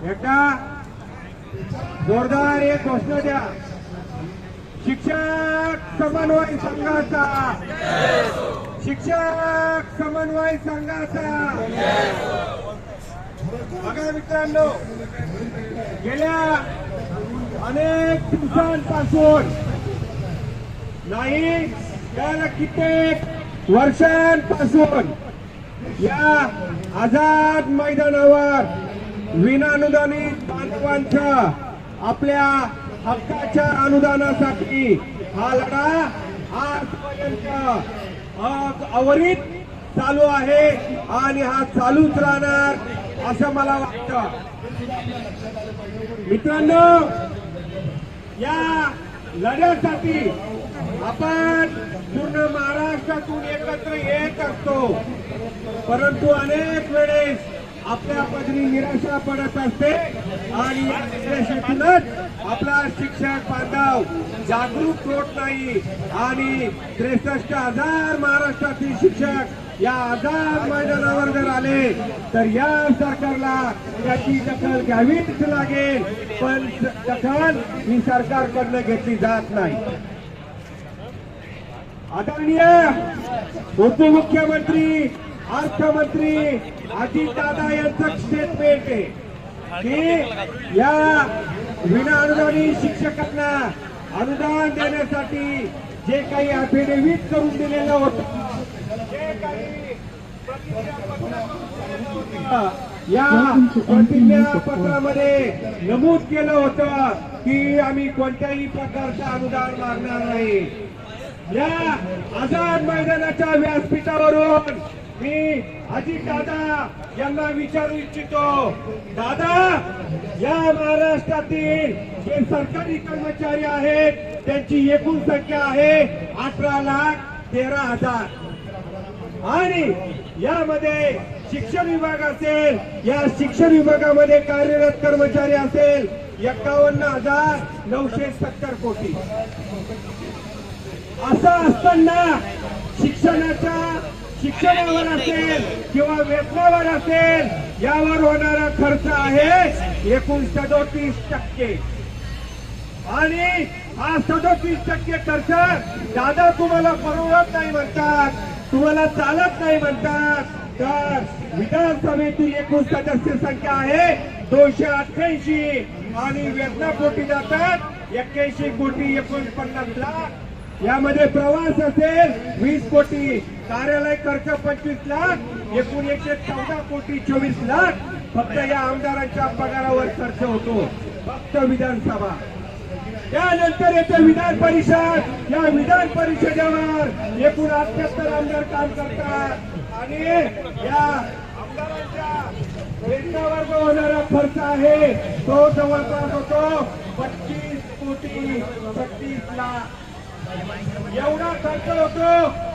एकदा जोरदार एक घोषणा द्या. शिक्षक समन्वय संघाचा, शिक्षक समन्वय संघाचा. बघा मित्रांनो, गेल्या अनेक दिवसांपासून नाही त्याला कित्येक वर्षांपासून या आझाद मैदानावर विनाअनुदानित बांधवांच्या आपल्या हक्काच्या अनुदानासाठी हा लढा आजपर्यंत अविरत चालू आहे आणि हा चालूच राहणार असं मला वाटतं. मित्रांनो, या लढ्यासाठी आपण पूर्ण महाराष्ट्रातून एकत्र येत असतो, परंतु अनेक वेळेस आपल्या पदरी निराशा पडत असते आणि या निराशेतूनच आपला शिक्षक बांधव जागरूक होत नाही आणि 63,000 महाराष्ट्रातील शिक्षक या आझाद मैदानावर जर आले तर या सरकारला त्याची दखल घ्यावीच लागेल. पण दखल ही सरकारकडनं घेतली जात नाही. आदरणीय उपमुख्यमंत्री अर्थमंत्री अजितदादा यांचं स्टेटमेंट आहे की या विनाअनुदानित शिक्षकांना अनुदान देण्यासाठी जे काही अफिडेव्हिट करून दिलेलं होतं, जे काही या प्रतिज्ञापत्रामध्ये नमूद केलं होतं की आम्ही कोणत्याही प्रकारचं अनुदान मागणार नाही. या आझाद मैदानाच्या व्यासपीठावरून मी अजितदादा यांना विचारू इच्छितो, दादा, या महाराष्ट्रातील जे सरकारी कर्मचारी आहेत त्यांची एकूण संख्या आहे 18,13,000 आणि यामध्ये शिक्षण विभाग असेल, या शिक्षण विभागामध्ये कार्यरत कर्मचारी असेल 51,970 कोटी. असं असताना शिक्षणावर असेल किंवा वेतनावर असेल यावर होणारा खर्च आहे एकूण 37% आणि हा 37% खर्च दादा तुम्हाला परवडत नाही म्हणतात, तुम्हाला चालत नाही म्हणतात. तर विधानसभेतील एकूण सदस्य संख्या आहे 288 आणि वेतनापोटी जातात 81 कोटी 49 लाख. यामध्ये प्रवास असेल 20 कोटी, कार्यालय खर्च 25 लाख, एकूण 114 कोटी 24 लाख फक्त या आमदारांच्या पगारावर खर्च होतो, फक्त विधानसभा. त्यानंतर येते विधान परिषद. या विधान परिषदेवर एकूण 78 आमदार काम करतात आणि या आमदारांच्या वेतनावर जो होणारा खर्च आहे तो जवळपास होतो 25 कोटी 36 लाख एवढा खर्च होतो.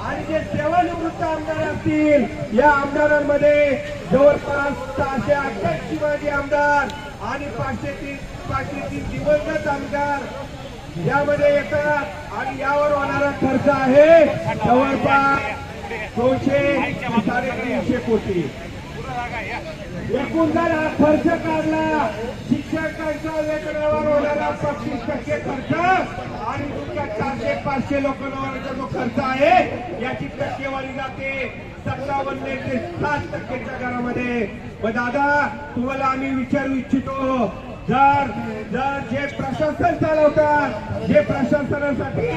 आणि जे सेवानिवृत्त आमदार असतील या आमदारांमध्ये जवळपास 688 माजी आमदार आणि 503 दिवंगत आमदार यामध्ये येतात आणि यावर होणारा खर्च आहे जवळपास 200-350 कोटी. एकूण जर हा खर्च काढला, शिक्षकांच्या वेतनावर होणारा 35% खर्च आणि तुमच्या 400-500 लोकांवर जो खर्च आहे याची टक्केवारी जाते 57 ते 7% घरामध्ये. मग दादा, तुम्हाला आम्ही विचारू इच्छितो, जर जे प्रशासन चालवतात, जे प्रशासनासाठी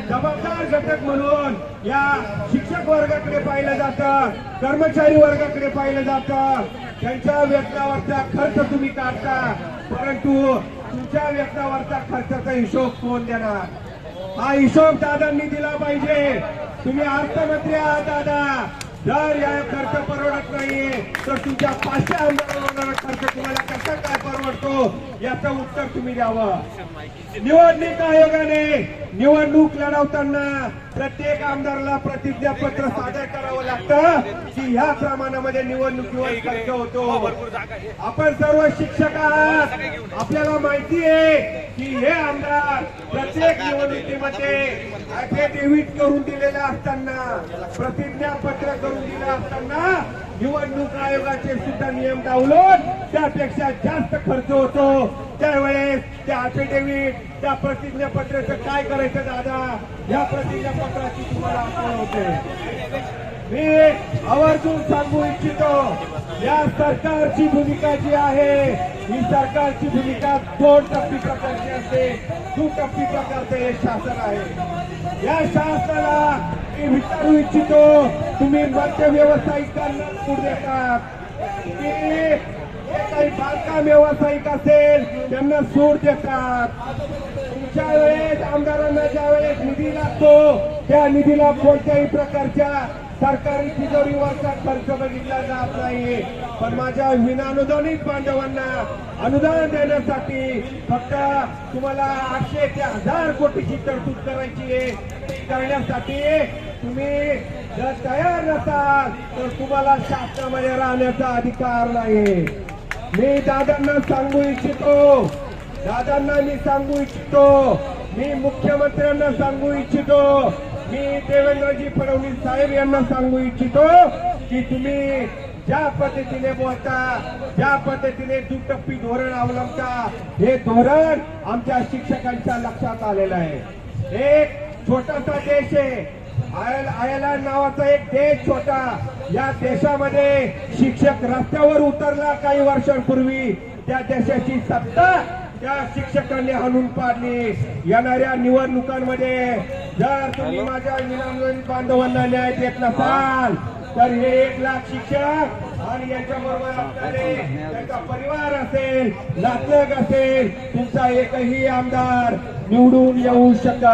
जबाबदार घटक म्हणून या शिक्षक वर्गाकडे पाहिलं जातं, कर्मचारी वर्गाकडे पाहिलं जातं, त्यांच्या वेतनावरचा खर्च तुम्ही काढता, परंतु तुमच्या वेतनावरचा खर्चाचा हिशोब कोण देणार? हा हिशोब दादांनी दिला पाहिजे. तुम्ही अर्थमंत्री आहात दादा, जर या खर्च परवडत नाहीये तर तुमच्या 500 आमदारांवर होणारा खर्च तुम्हाला कसा काय परवडतो याचं उत्तर तुम्ही द्यावं. निवडणूक आयोगाने निवडणूक लढवताना प्रत्येक आमदाराला प्रतिज्ञापत्र सादर करावं लागतं की ह्या प्रमाणामध्ये निवडणुकीवर खर्च होतो. आपण सर्व शिक्षक आहात, आपल्याला माहिती आहे की हे आमदार प्रत्येक निवडणुकीमध्ये ऍफिडेव्हिट करून दिलेलं असताना, प्रतिज्ञापत्र करून दिलं असताना निवडणूक आयोगाचे सुद्धा नियम डावलून त्यापेक्षा जास्त खर्च होतो. त्यावेळेस त्या अफिडेव्हिट त्या प्रतिज्ञापत्राचं काय करायचं दादा, या प्रतिज्ञापत्राची तुम्हाला आठवण होते. मी आवर्जून सांगू इच्छितो, या सरकारची भूमिका जी आहे ही सरकारची भूमिका दोन टप्पी प्रकारची असते. दुटप्पी प्रकारचं हे शासन आहे. या शासनाला मी विचारू इच्छितो, तुम्ही मद्य व्यावसायिकांना सूट देतात की जे काही बांधकाम व्यावसायिक असेल त्यांना सूट देतात. तुमच्या वेळेस आमदारांना ज्या वेळेस निधी लागतो त्या निधीला कोणत्याही प्रकारच्या सरकारी तिजोरीवरचा खर्च बघितला जात नाही. पण माझ्या विनानुदानित बांधवांना अनुदान देण्यासाठी फक्त तुम्हाला 800 ते 1000 कोटीची तरतूद करायची आहे. करण्यासाठी तुम्ही जर तयार नसाल तर तुम्हाला शासनामध्ये राहण्याचा अधिकार नाही. मी दादांना सांगू इच्छितो, मी मुख्यमंत्र्यांना सांगू इच्छितो, मी देवेंद्रजी फडणवीस साहेब यांना सांगू इच्छितो की तुम्ही ज्या पद्धतीने बोलता, ज्या पद्धतीने दुटप्पी धोरण अवलंबता, हे धोरण आमच्या शिक्षकांच्या लक्षात आलेलं आहे. एक छोटासा देश आहे, आयर्लंड नावाचा एक देश छोटा, या देशामध्ये शिक्षक रस्त्यावर उतरला काही वर्षांपूर्वी, त्या देशाची सत्ता त्या शिक्षकांनी हाणून पाडली. येणाऱ्या निवडणुकांमध्ये जर तुम्ही माझ्या विनानुदानित बांधवांना न्याय देत नसाल तर हे 1 लाख शिक्षक आणि यांच्याबरोबर असणारे त्यांचा परिवार असेल, नातलग असेल, तुमचा एकही आमदार निवडून येऊ शकत